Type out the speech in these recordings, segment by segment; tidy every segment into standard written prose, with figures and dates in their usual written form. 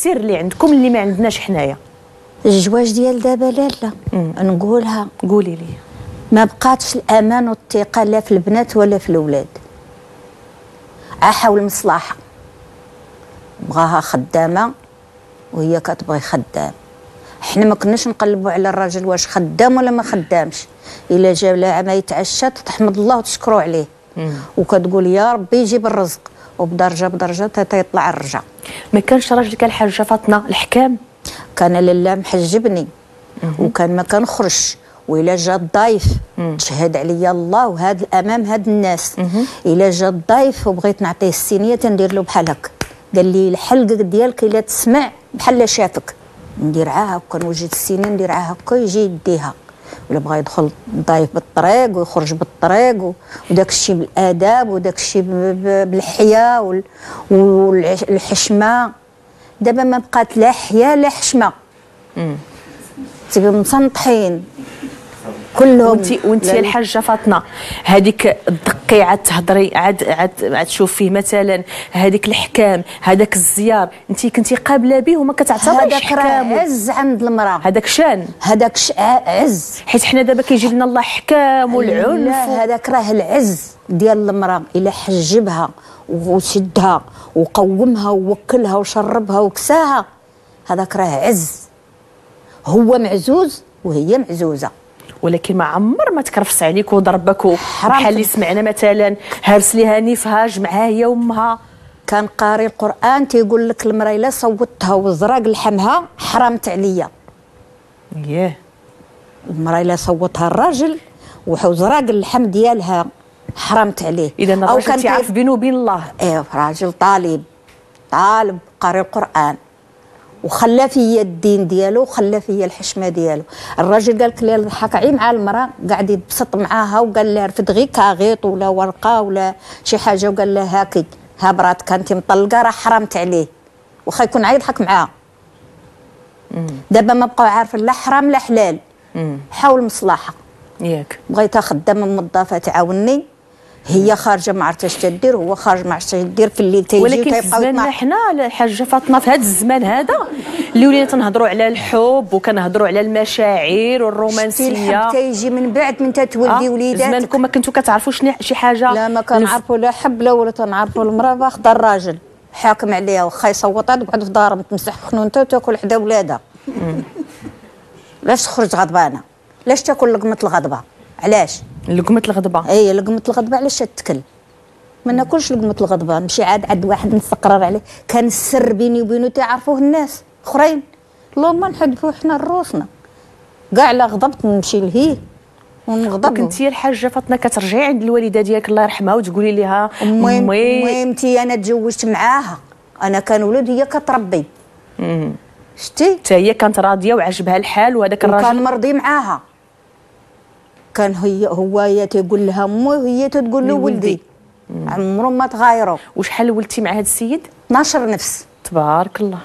السر اللي عندكم اللي ما عندناش حنايا؟ الزواج ديال دابا لالا نقولها، قولي لي. ما بقاتش الامان والثقه لا في البنات ولا في الاولاد. حاول المصلحه، بغاها خدامه وهي كتبغي خدام. حنا ما كناش نقلبوا على الراجل واش خدام ولا ما خدامش، الا جاب لها ما يتعشى تحمد الله وتشكروا عليه وكتقول يا ربي يجيب الرزق، وبدرجه بدرجه حتى يطلع الرجع. ما كانش راجلك الحاجه فاطمه الحكام؟ كان لالا محجبني وكان ما كنخرجش، وإلا جا الضيف تشهد عليا الله وهذا الامام هاد الناس. الا جا الضيف وبغيت نعطيه السينيه تندير له بحال هكا، قال لي الحلق ديالك الا تسمع بحال شافك، ندير عاها هكا، نوجد السينيه ندير عاها هكا يجي يديها. ولا بغى يدخل الضيف بالطريق ويخرج بالطريق وداك الشيء بالاداب وداك الشيء بالحياه والحشمه. دابا ما بقات لا حياه لا حشمه، تبقى مسنطحين كلهم. وانت يا الحاجه فاطمه هذيك الدقي عاد تهضري عاد تشوف فيه مثلا هذيك الحكام هذاك الزيار، انت كنتي قابله به وما كتعتبرش حكام؟ هذاك عز عند المراه، هذاك شان، هذاك عز، حيت حنا دابا كيجي لنا الله حكام والعنف. لا هذاك راه العز ديال المراه، الا حجبها وشدها وقومها ووكلها وشربها وكساها، هذاك راه عز. هو معزوز وهي معزوزه، ولكن ما عمر ما تكرفس عليك وضربك بحال اللي سمعنا مثلا هرس ليها نيفها جمعها هي وامها. كان قاري القران تيقول لك المراه الا صوتها وزراق لحمها حرمت عليا. ياه، المراه الا صوتها الراجل وزراق اللحم ديالها حرمت عليه. اذا الراجل تعرف بينه وبين الله. ايه راجل طالب قاري القران وخلى فيا الدين ديالو وخلى فيا الحشمه ديالو. الراجل قال لك اللي ضحك عي مع المراه قاعد يتبسط معاها وقال لها رفد غير كاغيط ولا ورقه ولا شي حاجه وقال لها هاكي ها برات كانتي مطلقه راه حرمت عليه، واخا يكون عا يضحك معاها. دابا ما بقاو عارفين لا حرام لا حلال. حاول مصلحه ياك، بغيتها خدامه موظفه تعاوني، هي خارجه ما عرفتش تدير وهو خارج ما عرفتش تدير، في الليل تيجي ولكن في زماننا حنا الحاجه فاطمه في هذا الزمان هذا اللي ولينا تنهضروا على الحب وكنهضروا على المشاعر والرومانسيه. الحب تيجي من بعد من تتولدي وليداتك. زمانكم ما كنتوا كتعرفوا شي حاجه؟ لا ما كنعرفوا لا حب لا ولا تنعرفوا المراه واخده الراجل حاكم عليها، واخا يصوتها تقعد في دارها تمسح خنونتها وتاكل حدا ولادها. لاش تخرج غضبانه؟ لاش تاكل لقمه الغضبه؟ علاش لقمه الغضبه؟ اي لقمه الغضبه علاش تتكل؟ ما ناكلش لقمه الغضبه، نمشي عاد واحد نستقرر عليه. كان السر بيني وبينه تعرفوه الناس اخرين، اللهم نحذفوه حنا لروسنا. كاع لا غضبت نمشي لهيه ونغضب. كنتي الحاجه فاطمه كترجعي عند الوالده ديالك الله يرحمها وتقولي لها امي انا تزوجت معاها، انا كان ولد هي كتربي. شتي حتى هي كانت راضيه وعجبها الحال وهذاك الراجل كان مرضي معاها. كان هو تيقول لها امي وهي تقول له ولدي. عمرهم ما تغايروا. وشحال ولدتي مع هذا السيد؟ 12 نفس. تبارك الله.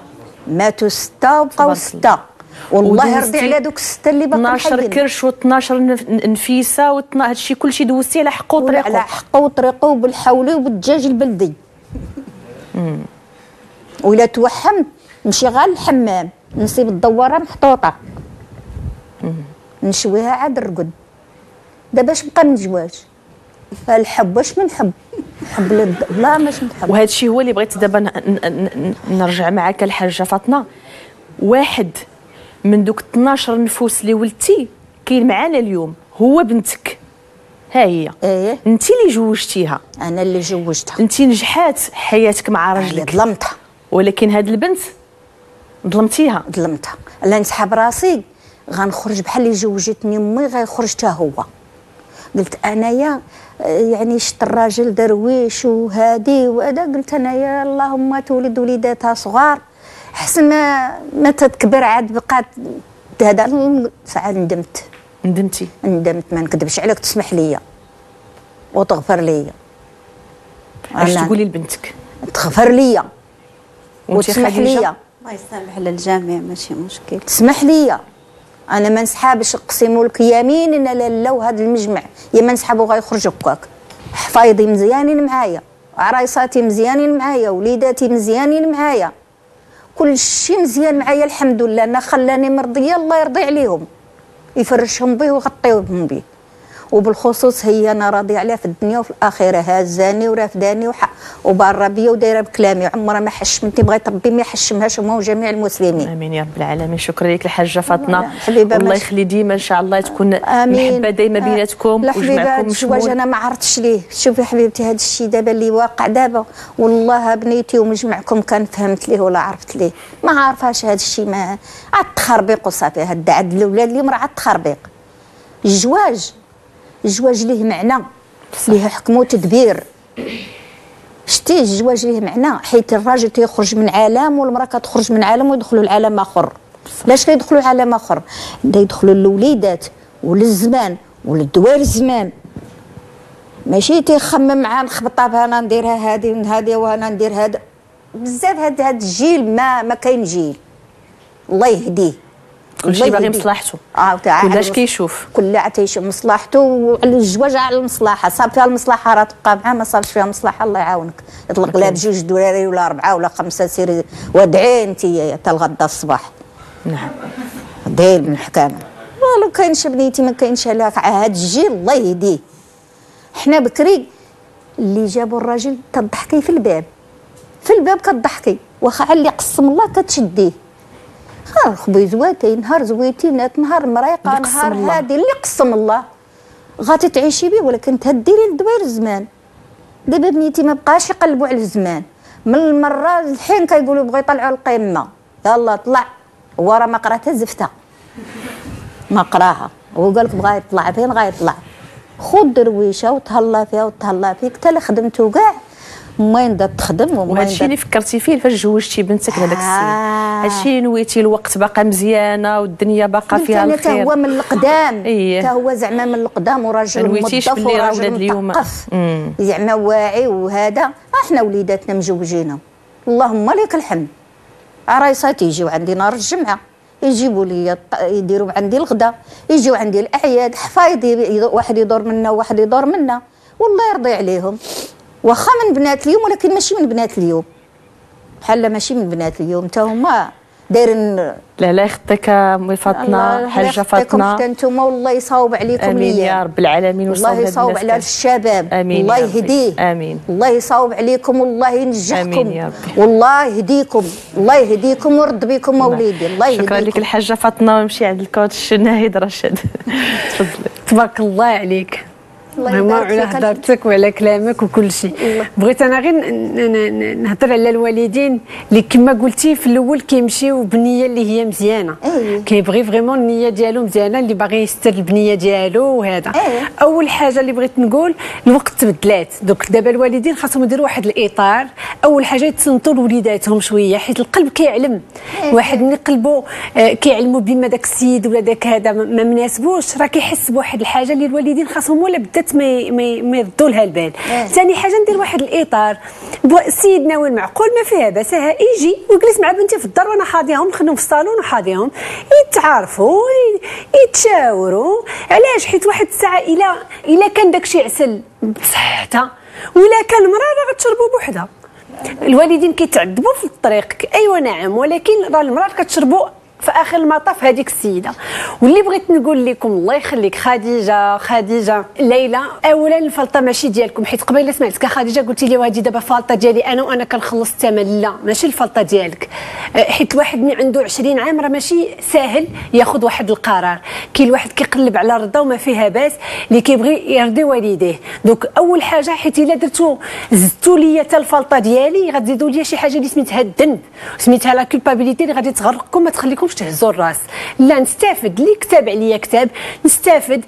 ماتوا 6 وبقاو 6. والله يرضي على دوك 6 اللي باقيين. 12 كرش و12 نفيسه و12 هادشي كلشي دوزتي على حقه وطريقه. على حقه وطريقه وبالحولي وبالدجاج البلدي. وإلا توحمت نمشي غير للحمام نسيب الدواره محطوطه نشويها عاد نرقد. دابا اش بقى من الزواج؟ الحب واش منحب؟ حب لا ماش نحب. وهذا الشيء هو اللي بغيت دابا نرجع معك الحاجه فاطمه. واحد من دوك 12 نفوس اللي ولدتي كاين معانا اليوم هو بنتك، ها هي. ايه انت اللي جوجتيها. انا اللي جوجتها. انت نجحات حياتك مع راجلك. ظلمتها. ولكن هاد البنت ظلمتيها. لا نسحب راسي غنخرج بحال اللي جوجتني امي غيخرج حتى هو. قلت انايا يعني شت الراجل درويش وهادي وهذا، قلت انايا اللهم تولد وليداتها صغار حسن ما تتكبر عاد بقات هذا. ساعه ندمت ما نكذبش عليك. تسمح لي وتغفر لي. اش تقولي لبنتك؟ تغفر لي وتسمح لي. الله يسامح للجميع ماشي مشكل. تسمح لي انا ما نسحابش، اقسم لك يمين ان لا وهذا المجمع يا ما نسحبو غيخرج هكاك. حفايضي مزيانين معايا، عرايصاتي مزيانين معايا، وليداتي مزيانين معايا، كل شيء مزيان معايا الحمد لله. انا خلاني مرضيه، الله يرضي عليهم، يفرشهم به ويغطيهم به. وبالخصوص هي انا راضيه عليها في الدنيا وفي الاخره، هازاني ورافداني وبارة بيا ودايره بكلامي، عمرها ما حشمتني، بغيت ربي ما يحشمهاش هما وجميع المسلمين. امين يا رب العالمين. شكرا لك الحاجه فاطمه، حبيبه، الله يخلي ديما ان شاء الله تكون محبه دايما بيناتكم ويجمعكم. الزواج انا ما عرفتش ليه، شوفي حبيبتي هذا الشيء دابا اللي واقع دابا، والله بنيتي ومجمعكم كان فهمت ليه ولا عرفت ليه، ما عارفاش هذا الشيء، ما عاد تخربيق وصافي. هاد عاد الاولاد اليوم راه عاد تخربيق. الزواج ليه معنى، ليه حكم وتدبير. شتي الزواج ليه معنى، حيت الراجل تيخرج من عالم والمراه كتخرج من عالم ويدخلوا لعالم اخر. لاش كيدخلوا عالم اخر؟ بدا يدخلوا للوليدات وللزمان وللدوار الزمان، ماشي تيخمم معاه نخبطها بها انا نديرها هذه وانا ندير هذا. بزاف هذا الجيل ما كاين جيل، الله يهديه. كلشي باغي مصلحته، كلش كيشوف، كل تيشوف مصلحته. والزواج على المصلحه، صاب فيها المصلحه راه تبقى معاه، ما صابش فيها مصلحه الله يعاونك. يطلق لها بجوج دراري ولا 4 ولا 5، سيري وادعي انت حتى الغدا الصباح. نعم داير من الحكامه. والو كاينش بنيتي ما كاينش على هذا الجيل، الله يهديه. حنا بكري اللي جابوا الراجل تضحكي في الباب كتضحكي، واخا اللي قسم الله كتشديه. خبيزواتي نهار زويتينات نهار مريقه نهار هادي اللي قسم الله غادي تعيشي به، ولكن تهدي لي دوير الزمان. دابا بنيتي ما بقاش يقلبوا على الزمان، من المره الحين كيقولوا بغا يطلعوا القمه، يلا طلع، هو راه ما قراتها زفته، ما قراها، هو قال لك بغا يطلع، فين غايطلع؟ خذ درويشه وتهلا فيها وتهلا فيك، حتى اللي خدمتو كاع وين دا تخدم وهذا الشيء اللي فكرتي فيه فاش جوجتي بنتك لهذاك السن، هادشي نويتي الوقت باقا مزيانه والدنيا باقا فيها الخير. حتى هو من القدام، حتى هو زعما من القدام وراجل موظف وراجل مثقف زعما واعي. وهذا احنا وليداتنا مجوجينهم اللهم لك الحمد، عرايسات يجيو عندي نهار الجمعه، يجيبوا لي يديروا عندي الغداء، يجيو عندي الاعياد، حفايضي واحد يدور منا وواحد يدور منا، والله يرضي عليهم. واخا من بنات اليوم ولكن ماشي من بنات اليوم، بحال ماشي من بنات اليوم، حتى هما دايرين. لا يخطيك امي فاطمه، حاجه فاطمه، حتى نتوما والله يصاوب عليكم. امين يا رب العالمين. الله يصاوب على الشباب، امين، الله يهديه، امين، الله يصاوب عليكم والله ينجحكم، امين يا ربي، والله يهديكم، الله يهديكم ويرد بكم اوليدي، الله يهديكم. شكرا لك الحاجه فاطمه، ونمشي عند الكوتش ناهيد رشاد. تفضلي. تبارك الله عليك، الله على هضرتك وعلى كلامك وكل شيء. بغيت انا غير نهضر على الوالدين اللي كما قلتي في الاول كيمشيو بنيه اللي هي مزيانه، كيبغي فريمون النيه ديالو مزيانه، اللي باغي يستر البنيه ديالو وهذا. اول حاجه اللي بغيت نقول الوقت تبدلات، دوك دابا الوالدين خاصهم يديروا واحد الاطار. اول حاجه يتصنتوا لوليداتهم شويه، حيت القلب كيعلم. واحد من قلبه كيعلموا بما داك السيد ولا داك هذا ما مناسبوش، راه كيحس بواحد الحاجه اللي الوالدين خاصهم ولا بدات ما يردوا لها البال. ثاني حاجه ندير واحد الاطار، السيد ناوي معقول ما فيها باس، يجي ويجلس مع بنتي في الدار وانا حاضيهم، نخدموا في الصالون وحاضيهم، يتعارفوا يتشاوروا. علاش؟ حيت واحد الساعه الى كان داكشي عسل بصحتها، ولا كان مراه راه غتشربوا بوحدها. الوالدين كيتعذبوا في الطريق، ايوا نعم، ولكن راه المراه كتشربوا في اخر المطاف هذيك السيده. واللي بغيت نقول لكم الله يخليك خديجه ليلى، اولا الفلطه ماشي ديالكم، حيت قبيله سمعتك خديجه قلتي لي وهذه دابا فلطه ديالي انا كنخلص الثمن. لا ماشي الفلطه ديالك، حيت الواحد اللي عنده 20 عام راه ماشي ساهل ياخذ واحد القرار. كاين الواحد كيقلب على رضا وما فيها باس، اللي كيبغي يرضي والديه. دوك اول حاجه، حيت الا درتو زدتوا لي حتى الفلطه ديالي غتزيدوا لي شي حاجه اللي سميتها الذنب، سميتها لا كولبابيليتي، اللي غادي تغرقكم ما تخليكم تهزوا الراس. لا نستافد، اللي كتاب عليا كتاب نستافد.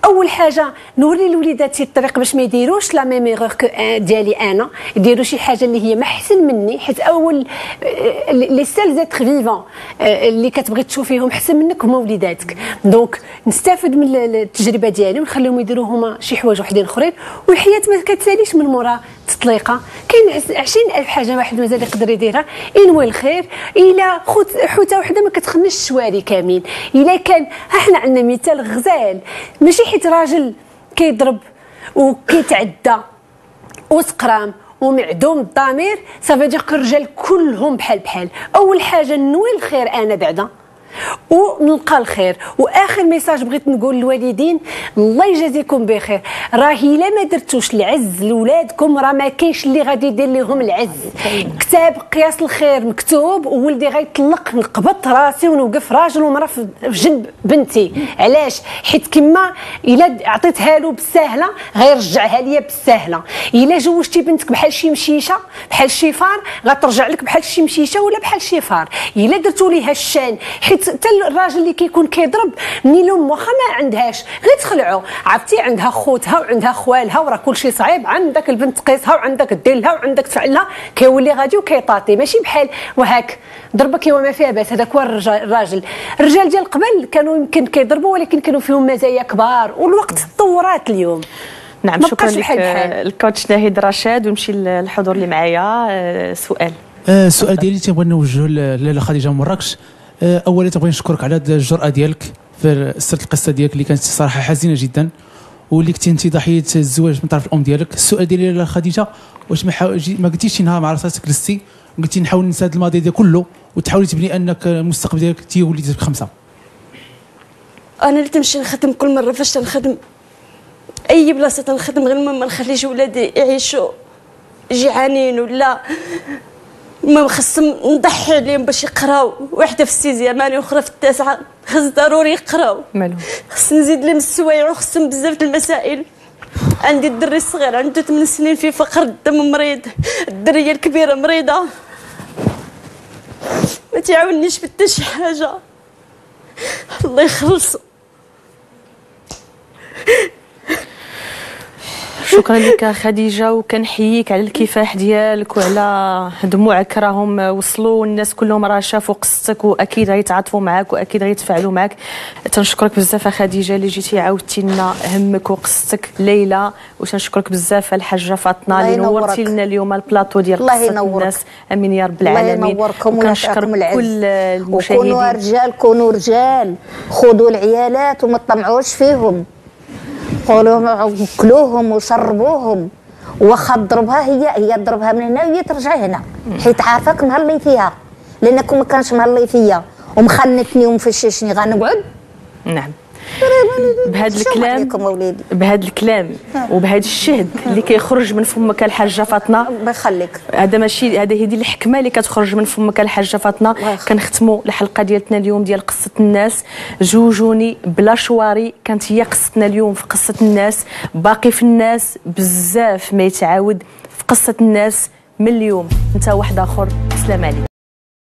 اول حاجه نوري لوليداتي الطريق باش ما يديروش لا ميم ايغور ديالي انا، يديروا شي حاجه اللي هي ما احسن مني، حيت اول لي سيل زيتر فيفون اللي كتبغي تشوفيهم احسن منك هما وليداتك. دونك نستافد من التجربه ديالي ونخليهم يديروا هما شي حوايج وحدين اخرين، والحياه ما كتساليش من مورا تطليقه. كاين 20,000 حاجه واحد مازال يقدر يديرها، ينوي الخير. الا حوته وحده ما كتخنش الشواري كاملين. الا كان احنا عندنا مثال غزال، ماشي حيت راجل كيضرب وكيتعدى وسقرام ومعدوم الضمير صافي دير الرجال كلهم بحال. اول حاجه نوي الخير انا بعدا ونلقى الخير. واخر ميساج بغيت نقول للوالدين، الله يجازيكم بخير، راه الا ما درتوش العز لولادكم راه ما كاينش اللي غادي يدير لهم العز. كتاب قياس الخير مكتوب، وولدي غيطلق نقبط راسي ونوقف راجل ومراه في جنب بنتي. علاش؟ حيت كما الا عطيتها له بالساهله غيرجعها ليا بالساهله. الا جوجتي بنتك بحال شي مشيشه بحال شي فار غترجع لك بحال شي مشيشه ولا بحال شي فار. الا درتوا ليها الشان، حيت حتى الراجل اللي كيكون كيضرب الام واخا ما عندهاش غير تخلعوا، عرفتي عندها خوتها وعندها خوالها وراه كلشي صعيب، عندك البنت تقيسها وعندك ديرلها وعندك تفعلها، كيولي غادي وكيطاطي. ماشي بحال وهاك ضربك وما فيها باس. هذاك هو الراجل ديال قبل كانوا يمكن كيضربوا ولكن كانوا فيهم مزايا كبار، والوقت تطورات اليوم. نعم، شكرا لك الكوتش ناهيد رشاد. ونمشي للحضور اللي معايا. سؤال السؤال ديالي تنبغي نوجهه لاله خديجه مراكش. اولا تبغي نشكرك على هذه الجرأه ديالك في سرد القصه ديالك اللي كانت صراحه حزينه جدا، واللي كنتي انت ضحيه الزواج من طرف الام ديالك. السؤال ديالي لاله خديجه، واش ما قلتيش شي نهار مع راسك جلستي وقلتي نحاول ننسى هذا الماضي ديال كله وتحاولي تبني انك المستقبل ديالك تي وليتي بخمسه؟ انا اللي تمشي نخدم كل مره فاش تنخدم اي بلاصه تنخدم، غير ما نخليش ولادي يعيشوا جيعانين، ولا ما خصهم نضحي عليهم باش يقراو. وحده في السيزيه ماني واخرى في التاسعه، خص ضروري يقراو. خص نزيد لهم السوايع وخصهم بزاف المسائل. عندي الدري الصغير عنده 8 سنين في فقر الدم مريض، الدريه الكبيره مريضه، ما تعاونيش حتى شي حاجه. الله يخلص. شكرا لك خديجه، وكنحييك على الكفاح ديالك وعلى دموعك راهم وصلوا، والناس كلهم راه شافوا قصتك واكيد غيتعاطفوا معك واكيد غيتفاعلوا معك. تنشكرك بزاف خديجه اللي جيتي عاودتي لنا همك وقصتك ليلى، وتنشكرك بزاف الحاجه فاطمه اللي نورتي لنا اليوم البلاطو ديال قصه الناس. امين يا رب العالمين. الله ينوركم وكنشكر كل المشاهدين. كونوا رجال، خذوا العيالات وما تطمعوش فيهم، قولوا كلوهم وشربوهم، واخا تضربها هي تضربها من هنا وهي ترجع هنا، حيت عارفاك مهلي فيها، لانكم ما كانش مهلي فيا ومخنتني ومفششني غنقعد. نعم، بهذا الكلام وبهذا الشهد اللي كيخرج من فمك الحاجه فاطمه، الله يخليك، هذا ماشي، هذه هي الحكمه اللي كتخرج من فمك الحاجه فاطمه. كنختموا الحلقه ديالتنا اليوم ديال قصه الناس. جوجوني بلا شواري كانت هي قصتنا اليوم في قصه الناس. باقي في الناس بزاف ما يتعاود في قصه الناس من اليوم. انت واحد اخر. السلام عليكم.